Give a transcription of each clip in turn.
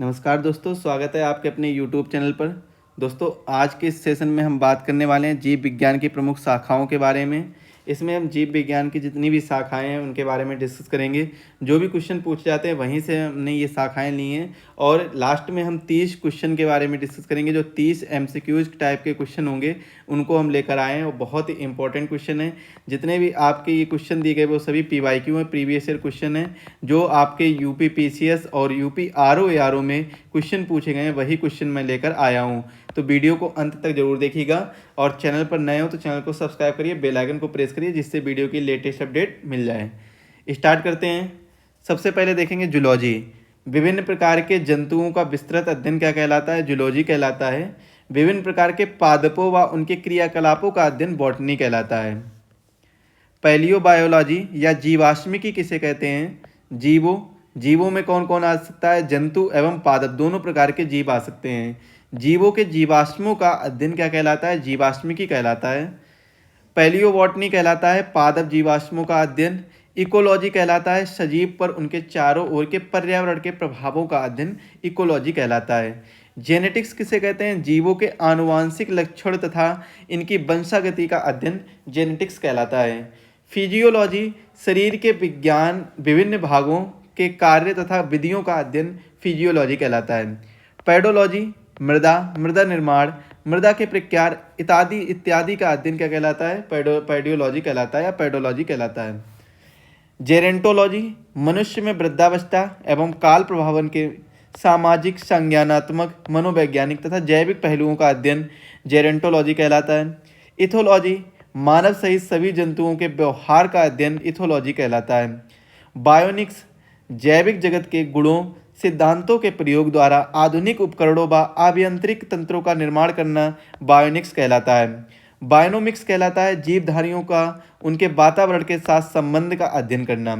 नमस्कार दोस्तों, स्वागत है आपके अपने YouTube चैनल पर। दोस्तों, आज के इस सेशन में हम बात करने वाले हैं जीव विज्ञान की प्रमुख शाखाओं के बारे में। इसमें हम जीव विज्ञान की जितनी भी शाखाएं हैं उनके बारे में डिस्कस करेंगे। जो भी क्वेश्चन पूछे जाते हैं वहीं से हमने ये शाखाएं ली हैं और लास्ट में हम 30 क्वेश्चन के बारे में डिस्कस करेंगे। जो 30 MCQs टाइप के क्वेश्चन होंगे उनको हम लेकर आए हैं और बहुत ही इंपॉर्टेंट क्वेश्चन है। जितने भी आपके ये क्वेश्चन दिए गए वो सभी PYQ हैं, प्रीवियस ईयर क्वेश्चन हैं। जो आपके UP PCS और UP RO ARO में क्वेश्चन पूछे गए हैं वही क्वेश्चन मैं लेकर आया हूँ। तो वीडियो को अंत तक जरूर देखिएगा और चैनल पर नए हो तो चैनल को सब्सक्राइब करिए, बेल आइकन को प्रेस करिए जिससे वीडियो की लेटेस्ट अपडेट मिल जाए। स्टार्ट करते हैं। सबसे पहले देखेंगे जूलॉजी। विभिन्न प्रकार के जंतुओं का विस्तृत अध्ययन क्या कहलाता है? जूलॉजी कहलाता है। विभिन्न प्रकार के पादपों व उनके क्रियाकलापों का अध्ययन बॉटनी कहलाता है। पैलियोबायोलॉजी या जीवाश्मिकी किसे कहते हैं? जीवों में कौन कौन आ सकता है? जंतु एवं पादप दोनों प्रकार के जीव आ सकते हैं। जीवों के जीवाश्मों का अध्ययन क्या कहलाता है? जीवाश्मिकी कहलाता है। पैलियोबॉटनी कहलाता है पादप जीवाश्मों का अध्ययन। इकोलॉजी कहलाता है सजीव पर उनके चारों ओर के पर्यावरण के प्रभावों का अध्ययन इकोलॉजी कहलाता है। जेनेटिक्स किसे कहते हैं? जीवों के आनुवांशिक लक्षण तथा इनकी वंशागति का अध्ययन जेनेटिक्स कहलाता है। फिजियोलॉजी शरीर के विज्ञान विभिन्न भागों के कार्य तथा विधियों का अध्ययन फिजियोलॉजी कहलाता है। पेडोलॉजी मृदा निर्माण, मृदा के प्रकार इत्यादि का अध्ययन क्या कहलाता है? पेडियोलॉजी कहलाता है या पेडोलॉजी कहलाता है। जेरेंटोलॉजी मनुष्य में वृद्धावस्था एवं काल प्रभावन के सामाजिक, संज्ञानात्मक, मनोवैज्ञानिक तथा जैविक पहलुओं का अध्ययन जेरेंटोलॉजी कहलाता है। इथोलॉजी मानव सहित सभी जंतुओं के व्यवहार का अध्ययन इथोलॉजी कहलाता है। बायोनिक्स जैविक जगत के गुणों सिद्धांतों के प्रयोग द्वारा आधुनिक उपकरणों व आभ्यंतरिक तंत्रों का निर्माण करना बायोनिक्स कहलाता है। बायोनोमिक्स कहलाता है जीवधारियों का उनके वातावरण के साथ संबंध का अध्ययन करना।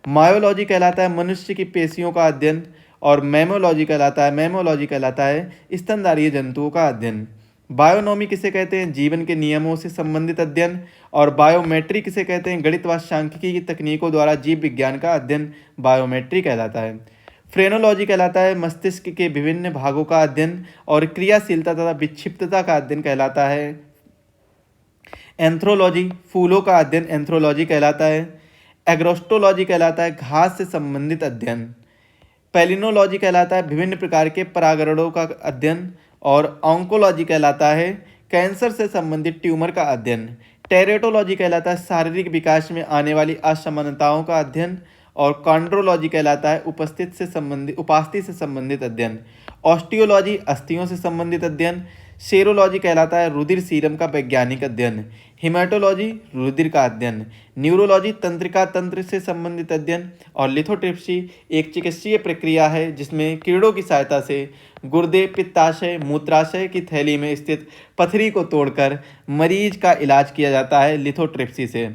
मायोलॉजी कहलाता है मनुष्य की पेशियों का अध्ययन और मैमोलॉजी कहलाता है स्तनधारी जंतुओं का अध्ययन। बायोनॉमी किसे कहते हैं? जीवन के नियमों से संबंधित अध्ययन। और बायोमेट्री किसे कहते हैं? गणित व सांख्यिकी की तकनीकों द्वारा जीव विज्ञान का अध्ययन बायोमेट्री कहलाता है। फ्रेनोलॉजी कहलाता है मस्तिष्क के विभिन्न भागों का अध्ययन और क्रियाशीलता तथा विक्षिप्तता का अध्ययन कहलाता है। एंथ्रोलॉजी फूलों का अध्ययन एंथ्रोलॉजी कहलाता है। एग्रोस्टोलॉजी कहलाता है घास से संबंधित अध्ययन। पेलिनोलॉजी कहलाता है विभिन्न प्रकार के परागरणों का अध्ययन और ऑन्कोलॉजी कहलाता है कैंसर से संबंधित ट्यूमर का अध्ययन। टेरेटोलॉजी कहलाता है शारीरिक विकास में आने वाली असमानताओं का अध्ययन और कॉन्ड्रोलॉजी कहलाता है उपास्थि से संबंधित अध्ययन। ऑस्टियोलॉजी अस्थियों से संबंधित अध्ययन। सेरोलॉजी कहलाता है रुधिर सीरम का वैज्ञानिक अध्ययन। हिमेटोलॉजी रुधिर का अध्ययन। न्यूरोलॉजी तंत्रिका तंत्र से संबंधित अध्ययन। और लिथोट्रिप्सी एक चिकित्सीय प्रक्रिया है जिसमें कीड़ों की सहायता से गुर्दे, पित्ताशय, मूत्राशय की थैली में स्थित पथरी को तोड़कर मरीज का इलाज किया जाता है लिथोट्रिप्सी से।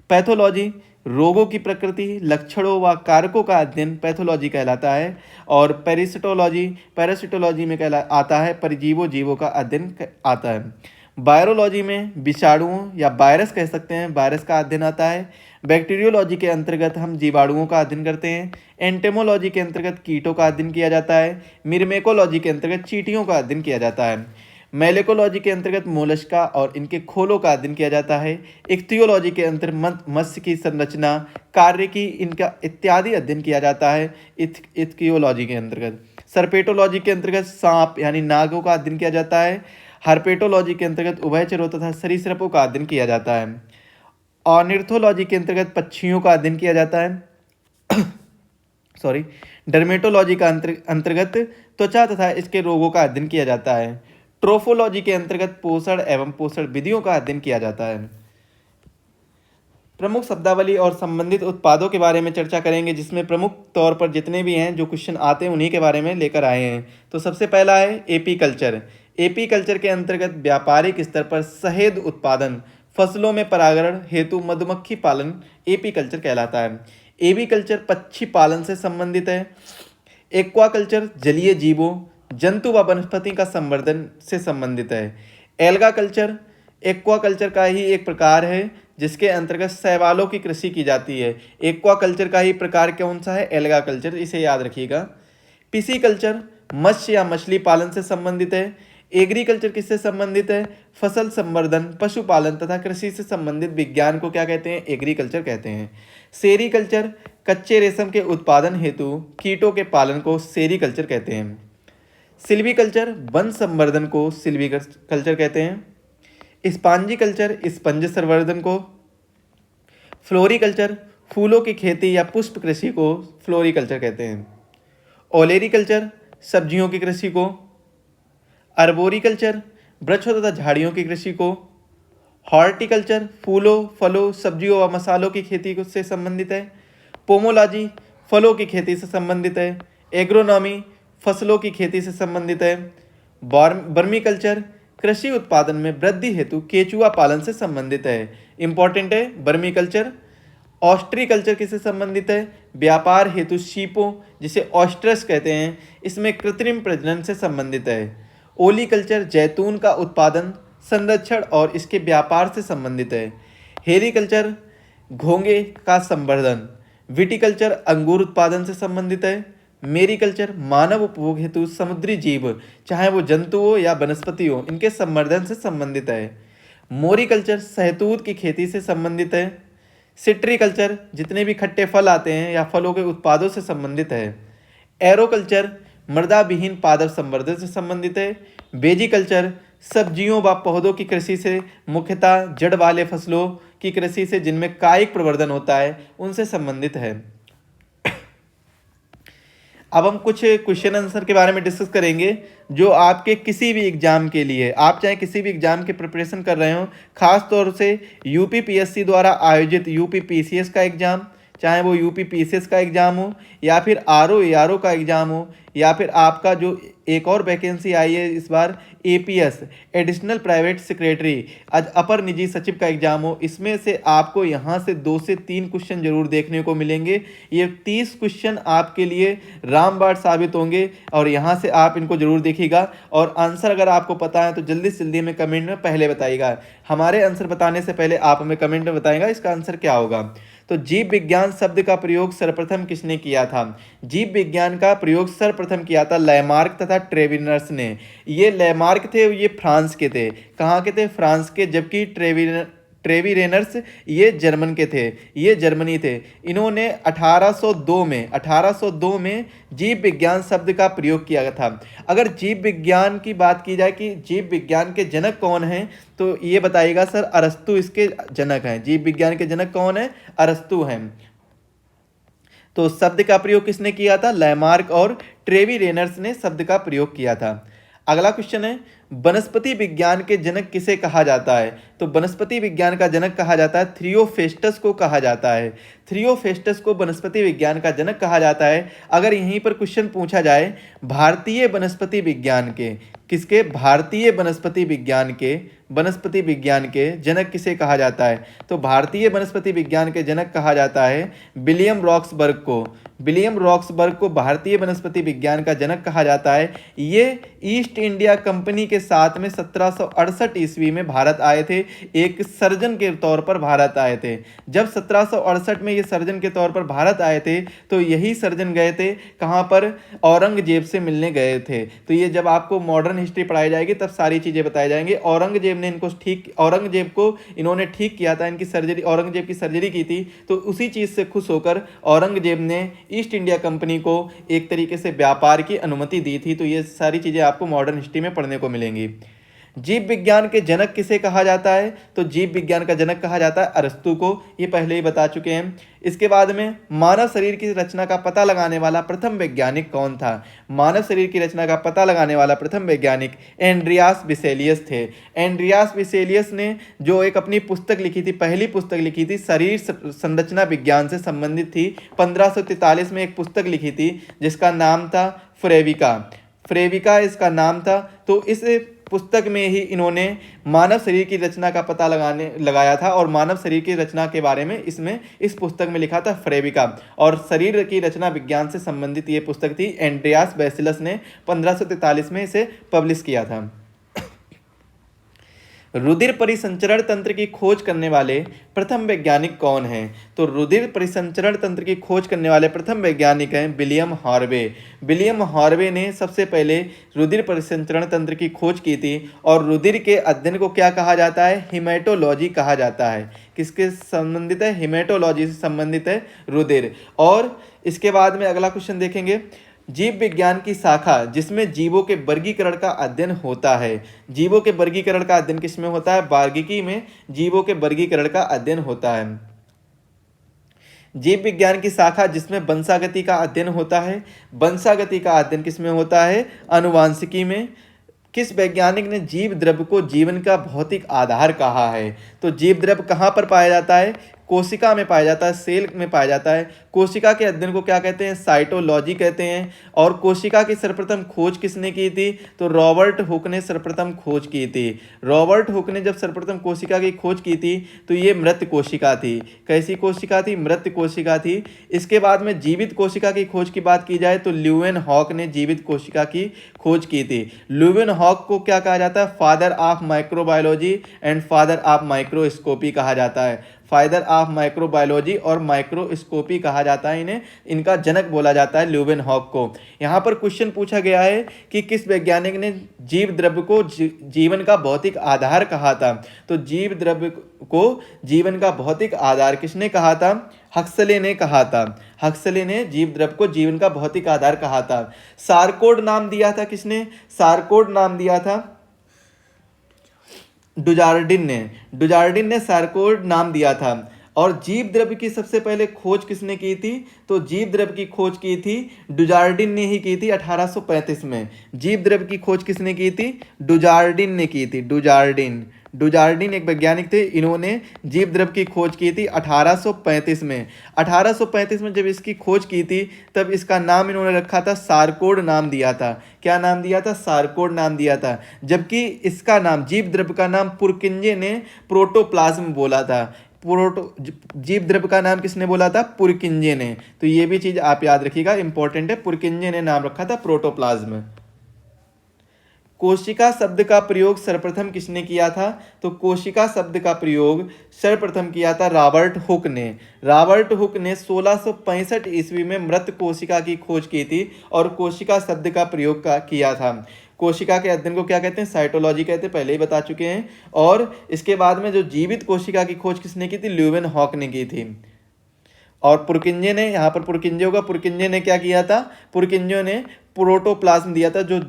पैथोलॉजी रोगों की प्रकृति, लक्षणों व कारकों का अध्ययन पैथोलॉजी कहलाता है। और पैरासिटोलॉजी में आता है परजीवों जीवों का अध्ययन आता है। वायरोलॉजी में विषाणुओं या वायरस कह सकते हैं, वायरस का अध्ययन आता है। बैक्टीरियोलॉजी के अंतर्गत हम जीवाणुओं का अध्ययन करते हैं। एंटेमोलॉजी के अंतर्गत कीटों का अध्ययन किया जाता है। मिर्मेकोलॉजी के अंतर्गत चींटियों का अध्ययन किया जाता है। मेलेकोलॉजी के अंतर्गत मोलस्का और इनके खोलों का अध्ययन किया जाता है। इख्तियोलॉजी के अंतर्गत मत्स्य की संरचना, कार्य की इनका इत्यादि अध्ययन किया जाता है इख्तियोलॉजी के अंतर्गत। सर्पेटोलॉजी के अंतर्गत सांप यानी नागों का अध्ययन किया जाता है। हर्पेटोलॉजी के अंतर्गत उभयचरों तथा सरीसृपों का अध्ययन किया जाता है। ऑर्निथोलॉजी के अंतर्गत पक्षियों का अध्ययन किया जाता है। डर्मेटोलॉजी का अंतर्गत त्वचा तथा इसके रोगों का अध्ययन किया जाता है। ट्रोफोलॉजी के अंतर्गत पोषण एवं पोषण विधियों का अध्ययन किया जाता है। प्रमुख शब्दावली और संबंधित उत्पादों के बारे में चर्चा करेंगे जिसमें प्रमुख तौर पर जितने भी हैं जो क्वेश्चन आते हैं उन्हीं के बारे में लेकर आए हैं। तो सबसे पहला है एपीकल्चर। एपीकल्चर के अंतर्गत व्यापारिक स्तर पर शहद उत्पादन, फसलों में परागण हेतु मधुमक्खी पालन एपीकल्चर कहलाता है। एवीकल्चर पक्षी पालन से संबंधित है। एक्वाकल्चर जलीय जीवों, जंतु व वनस्पति का संवर्धन से संबंधित है। एल्गा कल्चर एक्वाकल्चर का ही एक प्रकार है जिसके अंतर्गत शैवालों की कृषि की जाती है। एक्वाकल्चर का ही प्रकार कौन सा है? एल्गा कल्चर, इसे याद रखिएगा। पिसीकल्चर मत्स्य या मछली पालन से संबंधित है। एग्रीकल्चर किससे संबंधित है? फसल संवर्धन, पशुपालन तथा कृषि से संबंधित विज्ञान को क्या कहते हैं? एग्रीकल्चर कहते हैं। सेरीकल्चर कच्चे रेशम के उत्पादन हेतु कीटों के पालन को सेरीकल्चर कहते हैं। सिल्वीकल्चर वन संवर्धन को सिल्वीकल्चर कहते हैं। स्पॉन्जीकल्चर स्पंज संवर्धन को। फ्लोरीकल्चर फूलों की खेती या पुष्प कृषि को फ्लोरीकल्चर कहते हैं। ओलेरीकल्चर सब्जियों की कृषि को। अर्बोरिकल्चर वृक्षों तथा झाड़ियों की कृषि को। हॉर्टिकल्चर फूलों, फलों, सब्जियों व मसालों की खेती से संबंधित है। पोमोलॉजी फलों की खेती से संबंधित है। एग्रोनॉमी फसलों की खेती से संबंधित है। बर्मीकल्चर कृषि उत्पादन में वृद्धि हेतु केचुआ पालन से संबंधित है। इंपॉर्टेंट है बर्मीकल्चर। ऑस्ट्रीकल्चर किससे संबंधित है? व्यापार हेतु शीपों, जिसे ऑस्ट्रस कहते हैं, इसमें कृत्रिम प्रजनन से संबंधित है। ओलीकल्चर जैतून का उत्पादन, संरक्षण और इसके व्यापार से संबंधित है। हेरीकल्चर घोंगे का संवर्धन। विटिकल्चर अंगूर उत्पादन से संबंधित है। मेरीकल्चर मानव उपभोग हेतु समुद्री जीव, चाहे वो जंतु हो या वनस्पति हो, इनके संवर्धन से संबंधित है। मोरीकल्चर शहतूत की खेती से संबंधित है। सिट्रीकल्चर जितने भी खट्टे फल आते हैं या फलों के उत्पादों से संबंधित है। एरोकल्चर मृदा विहीन पादप संवर्धन से संबंधित है। बेजीकल्चर सब्जियों व पौधों की कृषि से, मुख्यतः जड़ वाले फसलों की कृषि से जिनमें कायिक प्रवर्धन होता है, उनसे संबंधित है। अब हम कुछ क्वेश्चन आंसर के बारे में डिस्कस करेंगे जो आपके किसी भी एग्जाम के लिए, आप चाहे किसी भी एग्जाम की प्रिपरेशन कर रहे हो, खास तौर से यूपीपीएससी द्वारा आयोजित यूपीपीसीएस का एग्जाम, चाहे वो यूपीपीसीएस का एग्जाम हो या फिर आरओ एआरओ का एग्जाम हो, या फिर आपका जो एक और वैकेंसी आई है इस बार एपीएस एडिशनल प्राइवेट सेक्रेटरी अपर निजी सचिव का एग्जाम हो, इसमें से आपको यहाँ से 2 से 3 क्वेश्चन जरूर देखने को मिलेंगे। ये 30 क्वेश्चन आपके लिए रामबाण साबित होंगे और यहाँ से आप इनको जरूर देखिएगा। और आंसर अगर आपको पता है तो जल्दी से जल्दी हमें कमेंट में पहले बताइएगा। हमारे आंसर बताने से पहले आप हमें कमेंट में बताएगा इसका आंसर क्या होगा। तो जीव विज्ञान शब्द का प्रयोग सर्वप्रथम किसने किया था? जीव विज्ञान का प्रयोग सर्वप्रथम किया था लैमार्क तथा ट्रेविनर्स ने। ये लैमार्क थे, ये फ्रांस के थे। कहाँ के थे? फ्रांस के। जबकि ट्रेविरेनर्स ये जर्मन के थे, ये जर्मनी थे। इन्होंने 1802 में जीव विज्ञान शब्द का प्रयोग किया था। अगर जीव विज्ञान की बात की जाए कि जीव विज्ञान के जनक कौन हैं, तो ये बताइएगा सर अरस्तु इसके जनक हैं। जीव विज्ञान के जनक कौन है? अरस्तु हैं। तो शब्द का प्रयोग किसने किया था? लैमार्क और ट्रेविरेनर्स ने शब्द का प्रयोग किया था। अगला क्वेश्चन है वनस्पति विज्ञान के जनक किसे कहा जाता है? तो वनस्पति विज्ञान का जनक कहा जाता है थियोफेस्टस को कहा जाता है। थियोफेस्टस को वनस्पति विज्ञान का जनक कहा जाता है। अगर यहीं पर क्वेश्चन पूछा जाए भारतीय वनस्पति विज्ञान के, किसके? भारतीय वनस्पति विज्ञान के जनक किसे कहा जाता है? तो भारतीय वनस्पति विज्ञान के जनक कहा जाता है विलियम रॉक्सबर्ग को। विलियम रॉक्सबर्ग को भारतीय वनस्पति विज्ञान का जनक कहा जाता है। ये ईस्ट इंडिया कंपनी के साथ में 1768 ईस्वी में भारत आए थे, एक सर्जन के तौर पर भारत आए थे। जब 1768 में ये सर्जन के तौर पर भारत आए थे तो यही सर्जन गए थे कहाँ पर? औरंगजेब से मिलने गए थे। तो ये जब आपको मॉडर्न हिस्ट्री पढ़ाई जाएगी तब सारी चीज़ें बताई जाएंगी। औरंगजेब को इन्होंने ठीक किया था, इनकी सर्जरी, औरंगजेब की सर्जरी की थी। तो उसी चीज़ से खुश होकर औरंगजेब ने ईस्ट इंडिया कंपनी को एक तरीके से व्यापार की अनुमति दी थी। तो ये सारी चीज़ें आपको मॉडर्न हिस्ट्री में पढ़ने को मिलेंगी। जीव विज्ञान के जनक किसे कहा जाता है? तो जीव विज्ञान का जनक कहा जाता है अरस्तु को। ये पहले ही बता चुके हैं। इसके बाद में मानव शरीर की रचना का पता लगाने वाला प्रथम वैज्ञानिक कौन था? मानव शरीर की रचना का पता लगाने वाला प्रथम वैज्ञानिक एंड्रियास विसेलियस थे। एंड्रियास विसेलियस ने जो एक अपनी पुस्तक लिखी थी, पहली पुस्तक लिखी थी, शरीर संरचना विज्ञान से संबंधित थी। 1543 में एक पुस्तक लिखी थी जिसका नाम था फ्रेविका इसका नाम था। तो इस पुस्तक में ही इन्होंने मानव शरीर की रचना का पता लगाया था और मानव शरीर की रचना के बारे में इस पुस्तक में लिखा था फ्रेविका। और शरीर की रचना विज्ञान से संबंधित ये पुस्तक थी। एंड्रियास बेसिलस ने 1543 में इसे पब्लिश किया था। रुधिर परिसंचरण तंत्र की खोज करने वाले प्रथम वैज्ञानिक कौन हैं? तो रुधिर परिसंचरण तंत्र की खोज करने वाले प्रथम वैज्ञानिक हैं विलियम हार्वे। विलियम हार्वे ने सबसे पहले रुधिर परिसंचरण तंत्र की खोज की थी और रुधिर के अध्ययन को क्या कहा जाता है? हिमेटोलॉजी कहा जाता है। किसके संबंधित है? हिमेटोलॉजी से संबंधित है रुधिर। और इसके बाद में अगला क्वेश्चन देखेंगे, जीव विज्ञान की शाखा जिसमें जीवों के वर्गीकरण का अध्ययन होता है। जीवों के वर्गीकरण का अध्ययन किसमें होता है? बार्गिकी में जीवों के वर्गीकरण का अध्ययन होता है। जीव विज्ञान की शाखा जिसमें वंशागति का अध्ययन होता है। वंशागति का अध्ययन किसमें होता है? अनुवांशिकी में। किस वैज्ञानिक ने जीव द्रव्य को जीवन का भौतिक आधार कहा है? तो जीव द्रव्य कहाँ पर पाया जाता है? कोशिका में पाया जाता है, सेल में पाया जाता है। कोशिका के अध्ययन को क्या कहते हैं? साइटोलॉजी कहते हैं। और कोशिका की सर्वप्रथम खोज किसने की थी? तो रॉबर्ट हुक ने सर्वप्रथम खोज की थी। रॉबर्ट हुक ने जब सर्वप्रथम कोशिका की खोज की थी तो ये मृत कोशिका थी। कैसी कोशिका थी? मृत कोशिका थी। इसके बाद में जीवित कोशिका की खोज की बात की जाए तो ल्यूवेन हॉक ने जीवित कोशिका की खोज की थी। ल्यूवेन हॉक को क्या कहा जाता है? Father of microbiology and father of microscopy कहा जाता है। फादर ऑफ माइक्रोबायोलॉजी और माइक्रोस्कोपी कहा जाता है इन्हें। इनका जनक बोला जाता है ल्यूवेन हॉक को। यहाँ पर क्वेश्चन पूछा गया है कि किस वैज्ञानिक ने जीव द्रव्य को जीवन का भौतिक आधार कहा था? तो जीव द्रव्य को जीवन का भौतिक आधार किसने कहा था? हक्सले ने कहा था। हक्सले ने जीव द्रव्य को जीवन का भौतिक आधार कहा था। सारकोड नाम दिया था किसने? सारकोड नाम दिया था डुजार्डिन ने। डुजार्डिन ने सारकोड नाम दिया था। और जीव द्रव्य की सबसे पहले खोज किसने की थी? तो जीव द्रव्य की खोज की थी डुजार्डिन ने ही की थी 1835 में। जीव द्रव्य की खोज किसने की थी? डुजार्डिन ने की थी। डुजार्डिन डुजार्डिन एक वैज्ञानिक थे। इन्होंने जीव द्रव्य की खोज की थी 1835 में। 1835 में जब इसकी खोज की थी तब इसका नाम इन्होंने रखा था, सारकोड नाम दिया था। क्या नाम दिया था? सारकोड नाम दिया था। जबकि इसका नाम, जीव द्रव्य का नाम पुरकिंजे ने प्रोटोप्लाज्म बोला था। जीव द्रव्य का नाम किसने बोला था? पुरकिंजे ने। तो ये भी चीज आप याद रखिएगा, इंपॉर्टेंट है। पुरकिंजे ने नाम रखा था प्रोटोप्लाज्म। कोशिका शब्द का प्रयोग सर्वप्रथम किसने किया था? तो कोशिका शब्द का प्रयोग सर्वप्रथम किया था रॉबर्ट हुक ने। रॉबर्ट हुक ने 1665 ईस्वी में मृत कोशिका की खोज की थी और कोशिका शब्द का प्रयोग किया था। कोशिका के अध्ययन को क्या कहते हैं? साइटोलॉजी कहते हैं, पहले ही बता चुके हैं। और इसके बाद में जो जीवित कोशिका की खोज किसने की थी? ल्यूवेन हॉक ने की थी। और पुरकिंजे ने, यहाँ पर पुरकिंजे होगा, पुरकिंजे ने क्या किया था? पुरकिंजे ने प्रोटोप्लाज्म दिया था। जो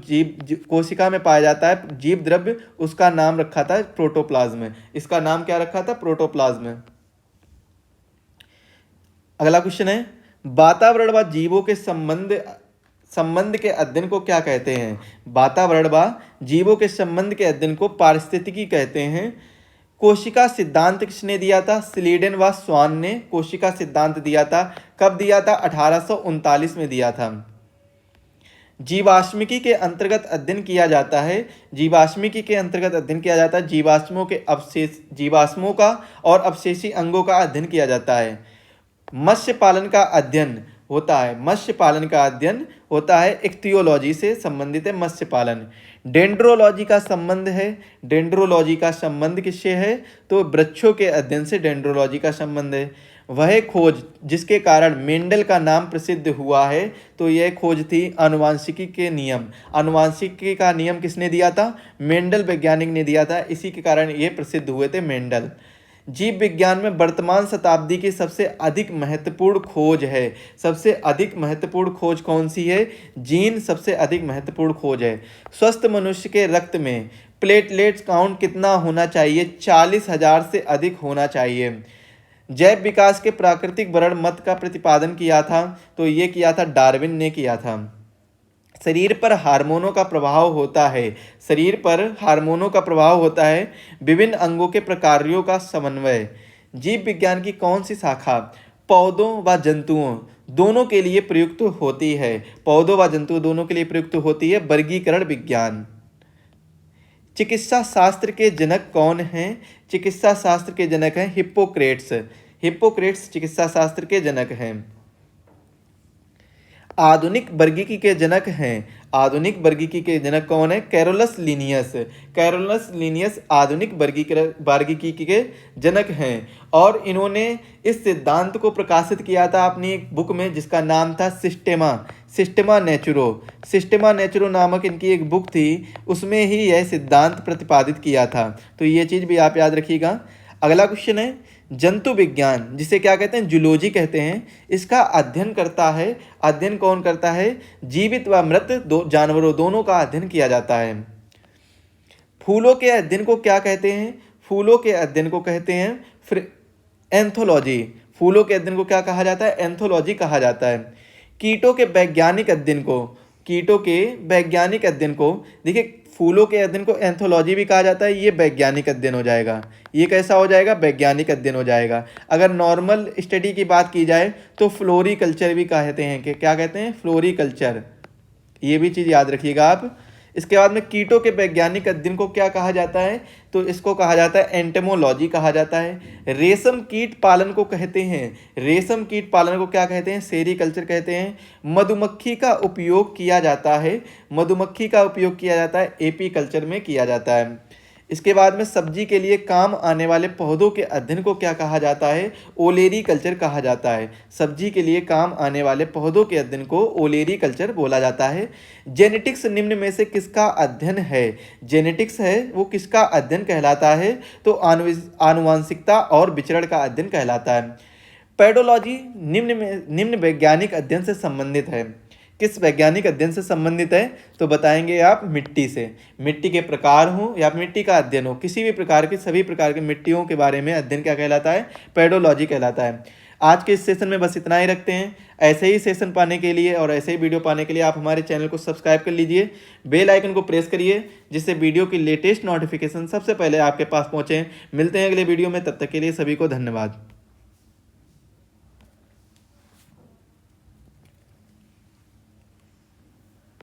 कोशिका में पाया जाता है जीव द्रव्य, उसका नाम रखा था प्रोटोप्लाज्म। इसका नाम क्या रखा था? प्रोटोप्लाज्म। अगला क्वेश्चन है, वातावरण व जीवों के संबंध के अध्ययन को क्या कहते हैं? वातावरण व जीवों के संबंध के अध्ययन को पारिस्थितिकी कहते हैं। कोशिका सिद्धांत किसने दिया था? स्लीडन व स्वान ने कोशिका सिद्धांत दिया था। कब दिया था? 1839 में दिया था। जीवाश्मिकी के अंतर्गत अध्ययन किया जाता है। जीवाश्मिकी के अंतर्गत अध्ययन किया जाता है जीवाश्मों का और अवशेषी अंगों का अध्ययन किया जाता है। मत्स्य पालन का अध्ययन होता है। मत्स्य पालन का अध्ययन होता है, इक्तियोलॉजी से संबंधित है मत्स्य पालन। डेंड्रोलॉजी का संबंध है। डेंड्रोलॉजी का संबंध किससे है? तो वृक्षों के अध्ययन से डेंड्रोलॉजी का संबंध है। वह खोज जिसके कारण मेंडल का नाम प्रसिद्ध हुआ है, तो यह खोज थी आनुवांशिकी के नियम। आनुवांशिकी का नियम किसने दिया था? मेंडल वैज्ञानिक ने दिया था। इसी के कारण ये प्रसिद्ध हुए थे मेंडल। जीव विज्ञान में वर्तमान शताब्दी की सबसे अधिक महत्वपूर्ण खोज है। सबसे अधिक महत्वपूर्ण खोज कौन सी है? जीन सबसे अधिक महत्वपूर्ण खोज है। स्वस्थ मनुष्य के रक्त में प्लेटलेट्स काउंट कितना होना चाहिए? 40,000 से अधिक होना चाहिए। जैव विकास के प्राकृतिक वर्ण मत का प्रतिपादन किया था, तो ये किया था डार्विन ने किया था। शरीर पर हार्मोनों का प्रभाव होता है। शरीर पर हार्मोनों का प्रभाव होता है। विभिन्न अंगों के प्रकारों का समन्वय। जीव विज्ञान की कौन सी शाखा पौधों व जंतुओं दोनों के लिए प्रयुक्त होती है? पौधों व जंतुओं दोनों के लिए प्रयुक्त होती है वर्गीकरण विज्ञान। चिकित्सा शास्त्र के जनक कौन हैं? चिकित्सा शास्त्र के जनक हैं हिप्पोक्रेट्स। हिप्पोक्रेट्स चिकित्सा शास्त्र के जनक हैं। आधुनिक वर्गीकी के जनक हैं। आधुनिक वर्गीकी के जनक कौन है? Carolus Linnaeus. कैरोलस लीनियस आधुनिक वर्गीकी के जनक हैं और इन्होंने इस सिद्धांत को प्रकाशित किया था अपनी एक बुक में जिसका नाम था सिस्टेमा नेचुरो। सिस्टेमा नेचुरो नामक इनकी एक बुक थी, उसमें ही यह सिद्धांत प्रतिपादित किया था। तो ये चीज़ भी आप याद रखिएगा। अगला क्वेश्चन है, जंतु विज्ञान जिसे क्या कहते हैं? जूलॉजी कहते हैं। इसका अध्ययन करता है, अध्ययन कौन करता है? जीवित व मृत जानवरों दोनों का अध्ययन किया जाता है। फूलों के अध्ययन को क्या कहते हैं? फूलों के अध्ययन को कहते हैं एंथोलॉजी। फूलों के अध्ययन को क्या कहा जाता है? एंथोलॉजी कहा जाता है। कीटों के वैज्ञानिक अध्ययन को, कीटों के वैज्ञानिक अध्ययन को, देखिए फूलों के अध्ययन को एंथोलॉजी भी कहा जाता है, ये वैज्ञानिक अध्ययन हो जाएगा। ये कैसा हो जाएगा? वैज्ञानिक अध्ययन हो जाएगा। अगर नॉर्मल स्टडी की बात की जाए तो फ्लोरीकल्चर भी कहते हैं। कि क्या कहते हैं? फ्लोरीकल्चर। ये भी चीज़ याद रखिएगा आप। इसके बाद में कीटों के वैज्ञानिक अध्ययन को क्या कहा जाता है? तो इसको कहा जाता है एंटेमोलॉजी कहा जाता है। रेशम कीट पालन को कहते हैं, रेशम कीट पालन को क्या कहते हैं? सेरीकल्चर कहते हैं। मधुमक्खी का उपयोग किया जाता है, मधुमक्खी का उपयोग किया जाता है एपीकल्चर में किया जाता है। इसके बाद में सब्जी के लिए काम आने वाले पौधों के अध्ययन को क्या कहा जाता है? ओलेरी कल्चर कहा जाता है। सब्जी के लिए काम आने वाले पौधों के अध्ययन को ओलेरी कल्चर बोला जाता है। जेनेटिक्स निम्न में से किसका अध्ययन है? जेनेटिक्स है वो किसका अध्ययन कहलाता है? तो आनुवांशिकता और विचरण का अध्ययन कहलाता है। पेडोलॉजी निम्न वैज्ञानिक अध्ययन से संबंधित है। किस वैज्ञानिक अध्ययन से संबंधित है? तो बताएंगे आप मिट्टी से। मिट्टी के प्रकार हो या मिट्टी का अध्ययन हो, किसी भी प्रकार के सभी प्रकार की मिट्टियों के बारे में अध्ययन क्या कहलाता है? पेडोलॉजी कहलाता है। आज के इस सेशन में बस इतना ही रखते हैं। ऐसे ही सेशन पाने के लिए और ऐसे ही वीडियो पाने के लिए आप हमारे चैनल को सब्सक्राइब कर लीजिए, बेल आइकन को प्रेस करिए जिससे वीडियो की लेटेस्ट नोटिफिकेशन सबसे पहले आपके पास पहुँचे। मिलते हैं अगले वीडियो में, तब तक के लिए सभी को धन्यवाद।